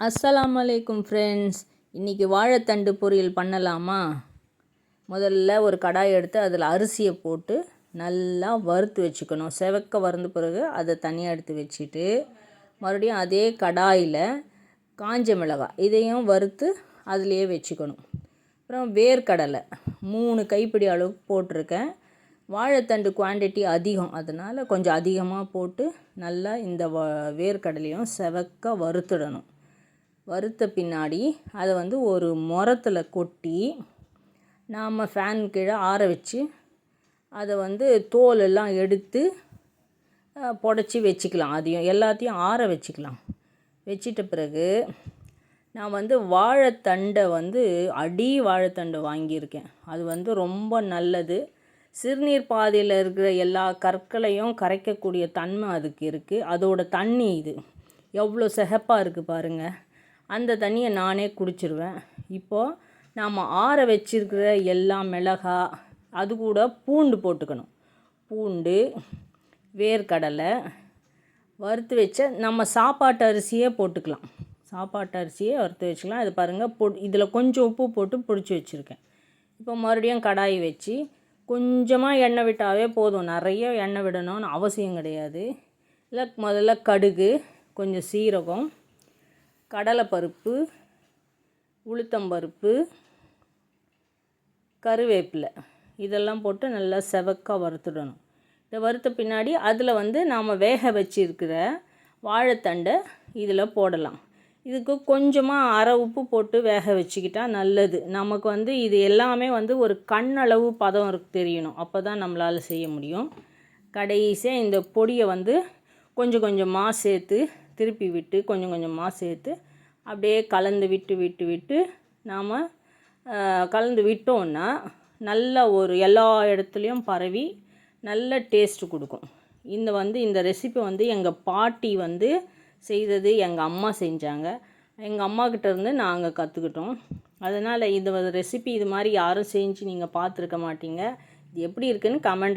அஸ்ஸலாமு அலைக்கும் ஃப்ரெண்ட்ஸ். இன்றைக்கி வாழைத்தண்டு பொரியல் பண்ணலாமா? முதல்ல ஒரு கடாய் எடுத்து அதில் அரிசியை போட்டு நல்லா வறுத்து வச்சுக்கணும். செவக்க வறுந்த பிறகு அதை தனியாக எடுத்து வச்சுட்டு மறுபடியும் அதே கடாயில் காஞ்ச மிளகாய் இதையும் வறுத்து அதிலையே வச்சுக்கணும். அப்புறம் வேர்க்கடலை 3 கைப்பிடி அளவுக்கு போட்டிருக்கேன். வாழைத்தண்டு குவான்டிட்டி அதிகம், அதனால் கொஞ்சம் அதிகமாக போட்டு நல்லா இந்த வேர்க்கடலையும் செவக்க வறுத்துடணும். வறுத்த பின்னாடி அதை ஒரு முறத்தில் கொட்டி நாம் ஃபேன் கீழே ஆற வச்சு அதை தோலெல்லாம் எடுத்து புடச்சி வச்சுக்கலாம். அதையும் எல்லாத்தையும் ஆற வச்சுக்கலாம். வச்சிட்ட பிறகு நான் வாழைத்தண்டை அடி வாழைத்தண்டை வாங்கியிருக்கேன். அது ரொம்ப நல்லது. சிறுநீர் பாதையில் இருக்கிற எல்லா கற்களையும் கரைக்கக்கூடிய தன்மை அதுக்கு இருக்குது. அதோட தண்ணி இது எவ்வளோ சிகப்பாக இருக்குது பாருங்கள். அந்த தண்ணியை நானே குடிச்சிருவேன். இப்போது நாம் ஆற வச்சிருக்கிற எல்லா மிளகாய் அது கூட பூண்டு போட்டுக்கணும். பூண்டு, வேர்க்கடலை, வறுத்து வச்ச நம்ம சாப்பாட்டு அரிசியே போட்டுக்கலாம். சாப்பாட்டு அரிசியே வறுத்து வச்சுக்கலாம். இது பாருங்கள், இதில் கொஞ்சம் உப்பு போட்டு பிடிச்சி வச்சுருக்கேன். இப்போ மறுபடியும் கடாய் வச்சு கொஞ்சமாக எண்ணெய் விட்டாவே போதும். நிறைய எண்ணெய் விடணும்னு அவசியம் கிடையாது. இல்லை, முதல்ல கடுகு, கொஞ்சம் சீரகம், கடலைப்பருப்பு, உளுத்தம்பருப்பு, கருவேப்பிலை இதெல்லாம் போட்டு நல்லா செவக்க வறுத்துடணும். இதை வறுத்த பின்னாடி அதில் நாம் வேக வச்சிருக்கிற வாழைத்தண்டை இதில் போடலாம். இதுக்கு கொஞ்சமாக அரை உப்பு போட்டு வேக வச்சுக்கிட்டால் நல்லது. நமக்கு இது எல்லாமே ஒரு கண்ணளவு பதம் தெரியணும். அப்போ தான் நம்மளால் செய்ய முடியும். கடைசியாக இந்த பொடியை கொஞ்சம் கொஞ்சமாக சேர்த்து திருப்பி விட்டு கொஞ்சம் கொஞ்சமாக சேர்த்து அப்படியே கலந்து விட்டு நாம் கலந்து விட்டோன்னா நல்லா எல்லா இடத்துலையும் பரவி நல்ல டேஸ்ட்டு கொடுக்கும். இந்த ரெசிபி எங்கள் பாட்டி செய்தது எங்கள் அம்மா செஞ்சாங்க. எங்கள் அம்மாக்கிட்ட இருந்து நாங்கள் கற்றுக்கிட்டோம். அதனால் இந்த ரெசிபி இது மாதிரி யாரும் செஞ்சு நீங்கள் பார்த்துருக்க மாட்டீங்க. இது எப்படி இருக்குதுன்னு கமெண்ட்